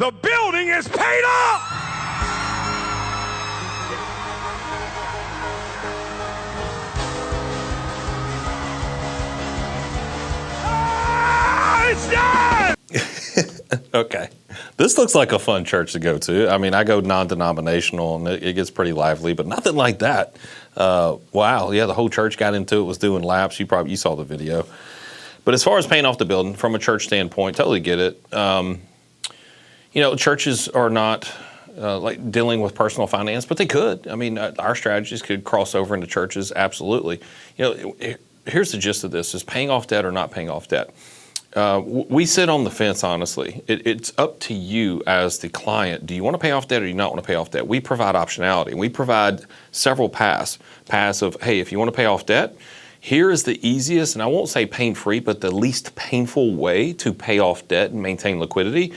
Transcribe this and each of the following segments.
The building is paid off! It's done! Okay. This looks like a fun church to go to. I mean, I go non-denominational and it gets pretty lively, but nothing like that. Wow. Yeah, the whole church got into it, was doing laps. You saw the video. But as far as paying off the building from a church standpoint, totally get it. Churches are not like dealing with personal finance, but they could. I mean, our strategies could cross over into churches. Absolutely. Here's the gist of this: is paying off debt or not paying off debt. We sit on the fence, honestly. It's up to you as the client. Do you want to pay off debt or do you not want to pay off debt? We provide optionality. We provide several paths of, hey, if you want to pay off debt, here is the easiest, and I won't say pain-free, but the least painful way to pay off debt and maintain liquidity,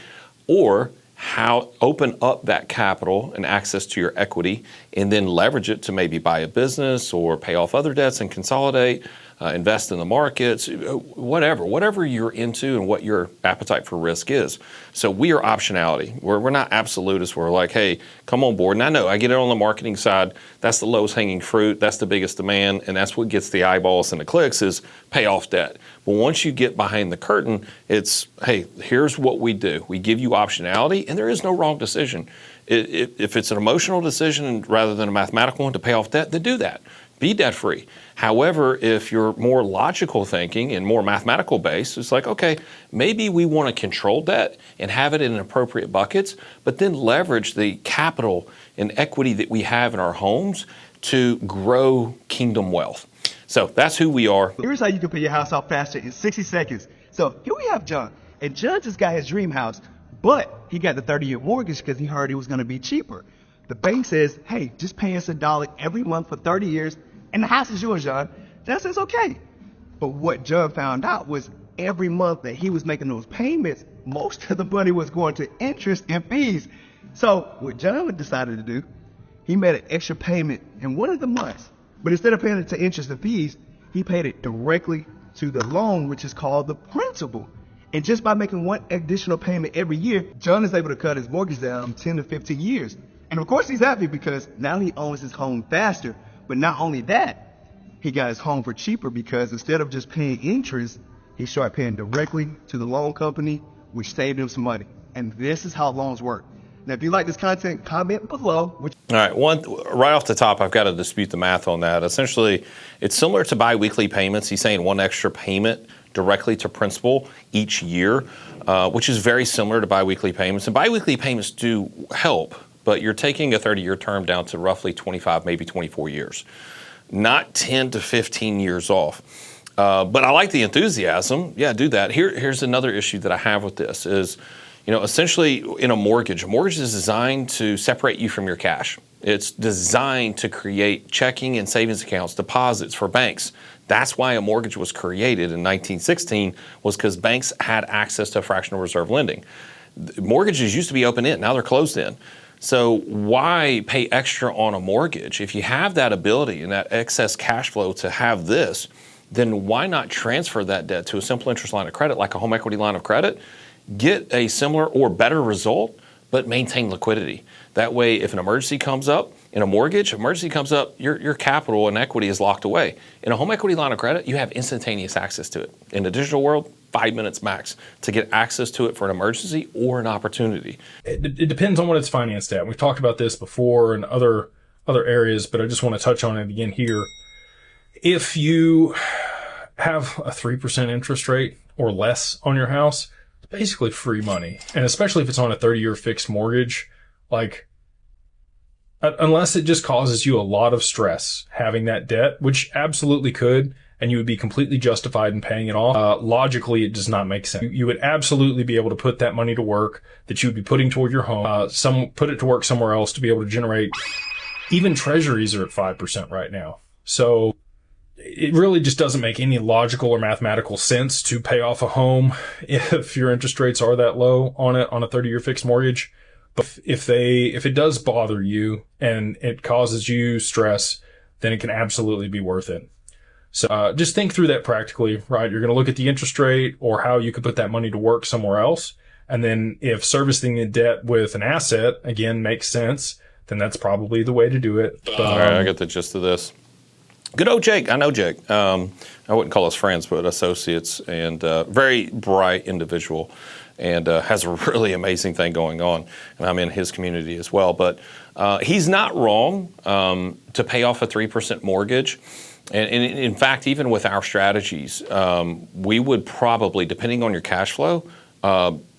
or how open up that capital and access to your equity and then leverage it to maybe buy a business or pay off other debts and consolidate. Invest in the markets, whatever you're into and what your appetite for risk is. So we are optionality. We're not absolutists. We're like, hey, come on board. And I know I get it on the marketing side. That's the lowest hanging fruit. That's the biggest demand. And that's what gets the eyeballs and the clicks is pay off debt. But once you get behind the curtain, it's, hey, here's what we do. We give you optionality and there is no wrong decision. If it's an emotional decision rather than a mathematical one to pay off debt, then do that. Be debt free. However, if you're more logical thinking and more mathematical based, it's like, okay, maybe we want to control debt and have it in appropriate buckets, but then leverage the capital and equity that we have in our homes to grow kingdom wealth. So that's who we are. Here's how you can pay your house off faster in 60 seconds. So here we have John. And John just got his dream house, but he got the 30-year mortgage because he heard it was going to be cheaper. The bank says, hey, just pay us $1 every month for 30 years, and the house is yours, John. John says, okay. But what John found out was every month that he was making those payments, most of the money was going to interest and fees. So what John decided to do, he made an extra payment in one of the months. But instead of paying it to interest and fees, he paid it directly to the loan, which is called the principal. And just by making one additional payment every year, John is able to cut his mortgage down 10 to 15 years. And of course he's happy because now he owns his home faster. But not only that, he got his home for cheaper because instead of just paying interest, he started paying directly to the loan company, which saved him some money. And this is how loans work. Now, if you like this content, comment below. All right, right off the top, I've got to dispute the math on that. Essentially, it's similar to biweekly payments. He's saying one extra payment directly to principal each year, which is very similar to biweekly payments. And biweekly payments do help, but you're taking a 30-year term down to roughly 25, maybe 24 years, not 10 to 15 years off. But I like the enthusiasm. Yeah, do that. Here's another issue that I have with this is, essentially in a mortgage is designed to separate you from your cash. It's designed to create checking and savings accounts, deposits for banks. That's why a mortgage was created in 1916, was because banks had access to fractional reserve lending. Mortgages used to be open-end, now they're closed-end. So why pay extra on a mortgage? If you have that ability and that excess cash flow to have this, then why not transfer that debt to a simple interest line of credit like a home equity line of credit? Get a similar or better result, but maintain liquidity. That way, if an emergency comes up in a mortgage, your capital and equity is locked away. In a home equity line of credit, you have instantaneous access to it. In the digital world, 5 minutes max to get access to it for an emergency or an opportunity. It depends on what it's financed at. We've talked about this before in other areas, but I just want to touch on it again here. If you have a 3% interest rate or less on your house, it's basically free money. And especially if it's on a 30-year fixed mortgage, like, unless it just causes you a lot of stress having that debt, which absolutely could, and you would be completely justified in paying it off. Logically, it does not make sense. You would absolutely be able to put that money to work that you would be putting toward your home, put it to work somewhere else to be able to generate. Even treasuries are at 5% right now. So it really just doesn't make any logical or mathematical sense to pay off a home if your interest rates are that low on a 30-year fixed mortgage. But if it does bother you and it causes you stress, then it can absolutely be worth it. So just think through that practically, right? You're going to look at the interest rate or how you could put that money to work somewhere else. And then if servicing the debt with an asset, again, makes sense, then that's probably the way to do it. All right, I get the gist of this. Good old Jake. I know Jake. I wouldn't call us friends, but associates, and very bright individual, and has a really amazing thing going on. And I'm in his community as well. But he's not wrong to pay off a 3% mortgage. And in fact, even with our strategies, we would probably, depending on your cash flow,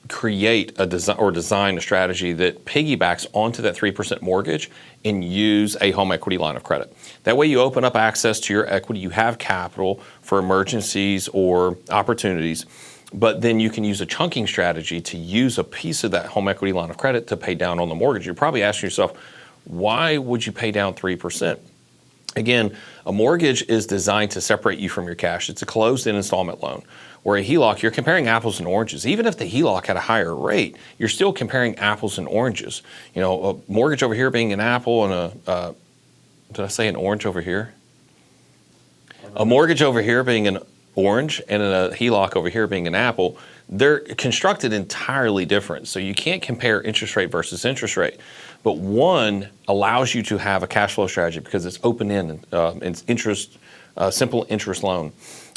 create a design a strategy that piggybacks onto that 3% mortgage and use a home equity line of credit. That way you open up access to your equity, you have capital for emergencies or opportunities, but then you can use a chunking strategy to use a piece of that home equity line of credit to pay down on the mortgage. You're probably asking yourself, why would you pay down 3%? Again, a mortgage is designed to separate you from your cash. It's a closed-end installment loan. Where a HELOC, you're comparing apples and oranges. Even if the HELOC had a higher rate, you're still comparing apples and oranges. You know, a mortgage over here being an apple and did I say an orange over here? A mortgage over here being an orange and a HELOC over here being an apple, they're constructed entirely different. So you can't compare interest rate versus interest rate. But one allows you to have a cash flow strategy because it's open-end, it's interest, simple interest loan.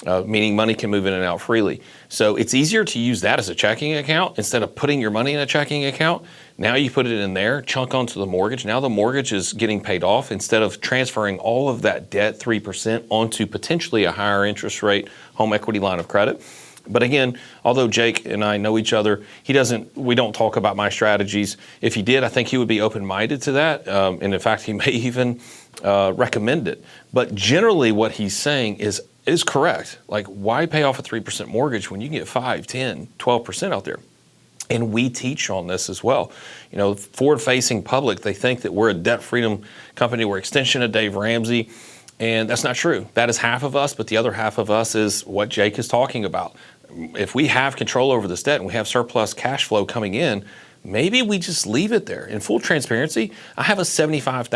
Meaning money can move in and out freely. So it's easier to use that as a checking account instead of putting your money in a checking account. Now you put it in there, chunk onto the mortgage. Now the mortgage is getting paid off instead of transferring all of that debt, 3%, onto potentially a higher interest rate home equity line of credit. But again, although Jake and I know each other, we don't talk about my strategies. If he did, I think he would be open-minded to that. And in fact, he may even recommend it. But generally what he's saying is correct. Like, why pay off a 3% mortgage when you can get 5, 10, 12% out there? And we teach on this as well. You know, forward-facing public, they think that we're a debt freedom company. We're extension of Dave Ramsey. And that's not true. That is half of us, but the other half of us is what Jake is talking about. If we have control over this debt and we have surplus cash flow coming in, maybe we just leave it there. In full transparency, I have a $75,000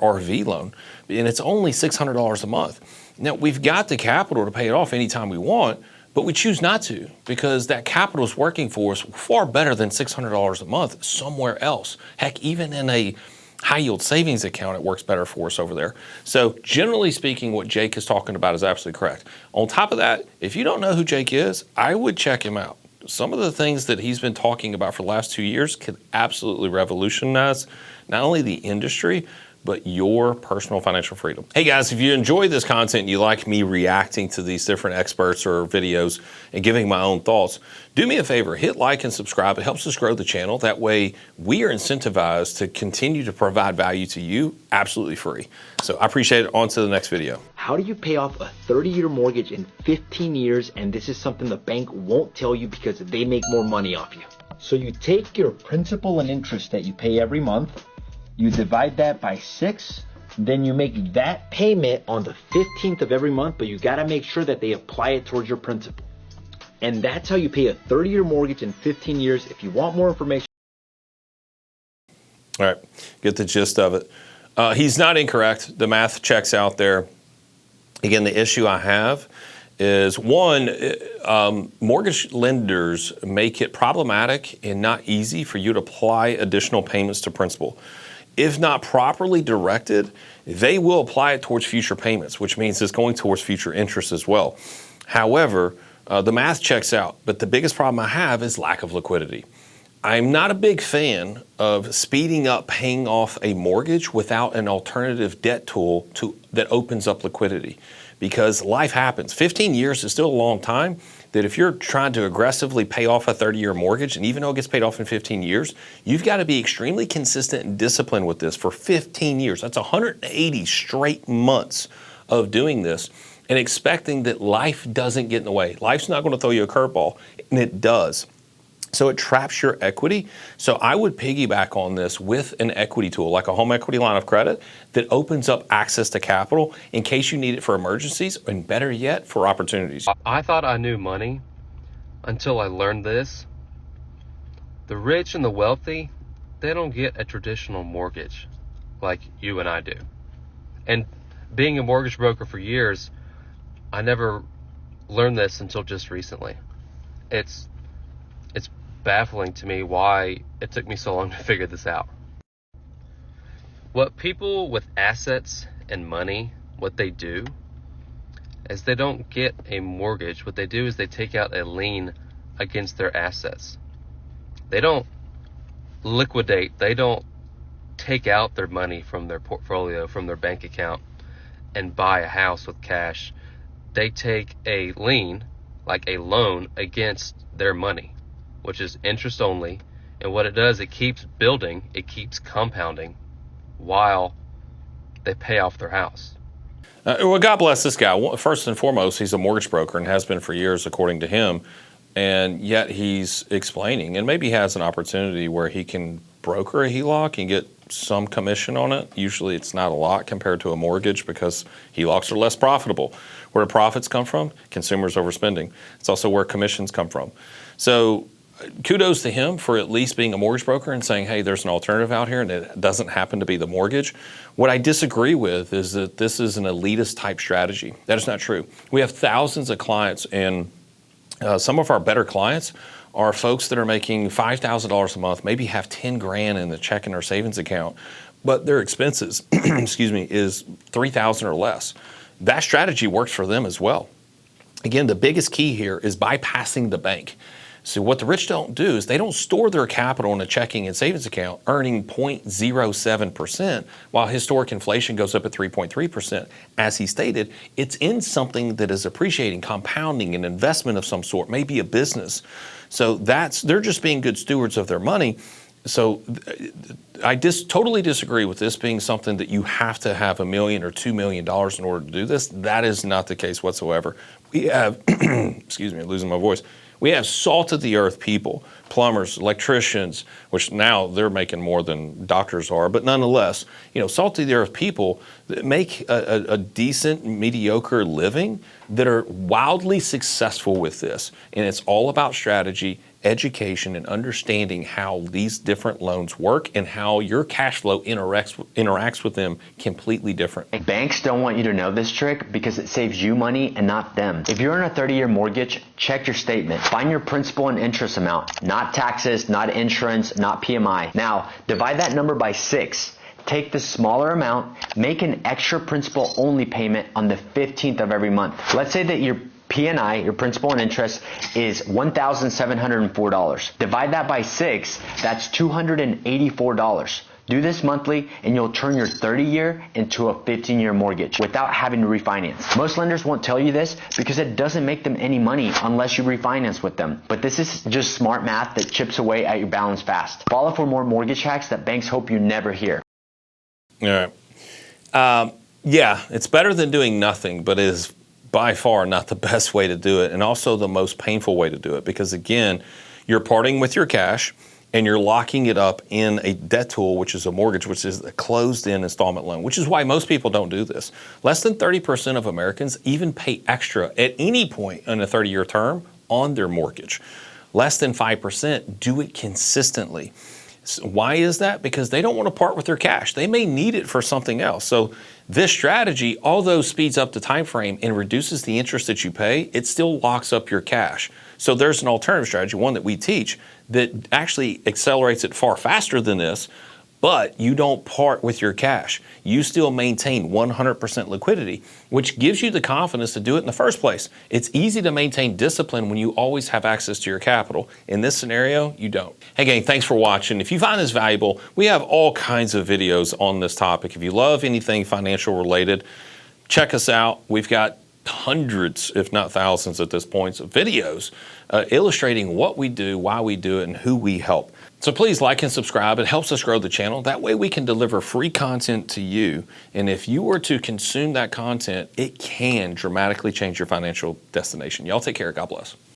RV loan, and it's only $600 a month. Now, we've got the capital to pay it off anytime we want, but we choose not to because that capital is working for us far better than $600 a month somewhere else. Heck, even in a high-yield savings account, it works better for us over there. So generally speaking, what Jake is talking about is absolutely correct. On top of that, if you don't know who Jake is, I would check him out. Some of the things that he's been talking about for the last 2 years could absolutely revolutionize not only the industry, but your personal financial freedom. Hey guys, if you enjoy this content and you like me reacting to these different experts or videos and giving my own thoughts, do me a favor, hit like and subscribe. It helps us grow the channel. That way we are incentivized to continue to provide value to you absolutely free. So I appreciate it. On to the next video. How do you pay off a 30-year mortgage in 15 years? And this is something the bank won't tell you because they make more money off you. So you take your principal and interest that you pay every month, you divide that by 6, then you make that payment on the 15th of every month, but you gotta make sure that they apply it towards your principal. And that's how you pay a 30-year mortgage in 15 years. If you want more information. All right, get the gist of it. He's not incorrect. The math checks out there. Again, the issue I have is one, mortgage lenders make it problematic and not easy for you to apply additional payments to principal. If not properly directed, they will apply it towards future payments, which means it's going towards future interest as well. However, the math checks out, but the biggest problem I have is lack of liquidity. I'm not a big fan of speeding up paying off a mortgage without an alternative debt tool that opens up liquidity, because life happens. 15 years is still a long time. That if you're trying to aggressively pay off a 30-year mortgage, and even though it gets paid off in 15 years, you've got to be extremely consistent and disciplined with this for 15 years. That's 180 straight months of doing this and expecting that life doesn't get in the way. Life's not going to throw you a curveball, and it does. So it traps your equity. So I would piggyback on this with an equity tool, like a home equity line of credit that opens up access to capital in case you need it for emergencies, and better yet, for opportunities. I thought I knew money until I learned this. The rich and the wealthy, they don't get a traditional mortgage like you and I do. And being a mortgage broker for years, I never learned this until just recently. It's baffling to me why it took me so long to figure this out. What people with assets and money, what they do is they don't get a mortgage. What they do is they take out a lien against their assets. They don't liquidate. They don't take out their money from their portfolio, from their bank account, and buy a house with cash. They take a lien, like a loan, against their money, which is interest only. And what it does, it keeps building, it keeps compounding while they pay off their house. Well, God bless this guy. First and foremost, he's a mortgage broker and has been for years, according to him. And yet he's explaining, and maybe he has an opportunity where he can broker a HELOC and get some commission on it. Usually it's not a lot compared to a mortgage because HELOCs are less profitable. Where do profits come from? Consumers overspending. It's also where commissions come from. So kudos to him for at least being a mortgage broker and saying, hey, there's an alternative out here and it doesn't happen to be the mortgage. What I disagree with is that this is an elitist type strategy. That is not true. We have thousands of clients, and some of our better clients are folks that are making $5,000 a month, maybe have 10 grand in the checking or savings account, but their expenses, excuse me, is 3,000 or less. That strategy works for them as well. Again, the biggest key here is bypassing the bank. So what the rich don't do is they don't store their capital in a checking and savings account earning 0.07% while historic inflation goes up at 3.3%. As he stated, it's in something that is appreciating, compounding, an investment of some sort, maybe a business. So they're just being good stewards of their money. So I totally disagree with this being something that you have to have $1 million or $2 million in order to do this. That is not the case whatsoever. We have, excuse me, I'm losing my voice. We have salt of the earth people, plumbers, electricians, which now they're making more than doctors are, but nonetheless, salt of the earth people that make a decent, mediocre living that are wildly successful with this. And it's all about strategy, education, and understanding how these different loans work and how your cash flow interacts with them completely different. Banks don't want you to know this trick because it saves you money and not them. If you're in a 30-year mortgage, check your statement. Find your principal and interest amount, not taxes, not insurance, not PMI. Now, divide that number by 6. Take the smaller amount, make an extra principal only payment on the 15th of every month. Let's say that your P&I, your principal and interest, is $1,704. Divide that by 6, that's $284. Do this monthly and you'll turn your 30-year into a 15-year mortgage without having to refinance. Most lenders won't tell you this because it doesn't make them any money unless you refinance with them. But this is just smart math that chips away at your balance fast. Follow for more mortgage hacks that banks hope you never hear. All right. Yeah, it's better than doing nothing, but it is by far not the best way to do it, and also the most painful way to do it, because again, you're parting with your cash and you're locking it up in a debt tool, which is a mortgage, which is a closed-in installment loan, which is why most people don't do this. Less than 30% of Americans even pay extra at any point in a 30-year term on their mortgage. Less than 5% do it consistently. So why is that? Because they don't want to part with their cash. They may need it for something else. So this strategy, although speeds up the time frame and reduces the interest that you pay, it still locks up your cash. So there's an alternative strategy, one that we teach, that actually accelerates it far faster than this, but you don't part with your cash. You still maintain 100% liquidity, which gives you the confidence to do it in the first place. It's easy to maintain discipline when you always have access to your capital. In this scenario, you don't. Hey gang, thanks for watching. If you find this valuable, we have all kinds of videos on this topic. If you love anything financial related, check us out. We've got hundreds, if not thousands at this point, of videos illustrating what we do, why we do it, and who we help. So please like and subscribe. It helps us grow the channel. That way we can deliver free content to you. And if you were to consume that content, it can dramatically change your financial destination. Y'all take care. God bless.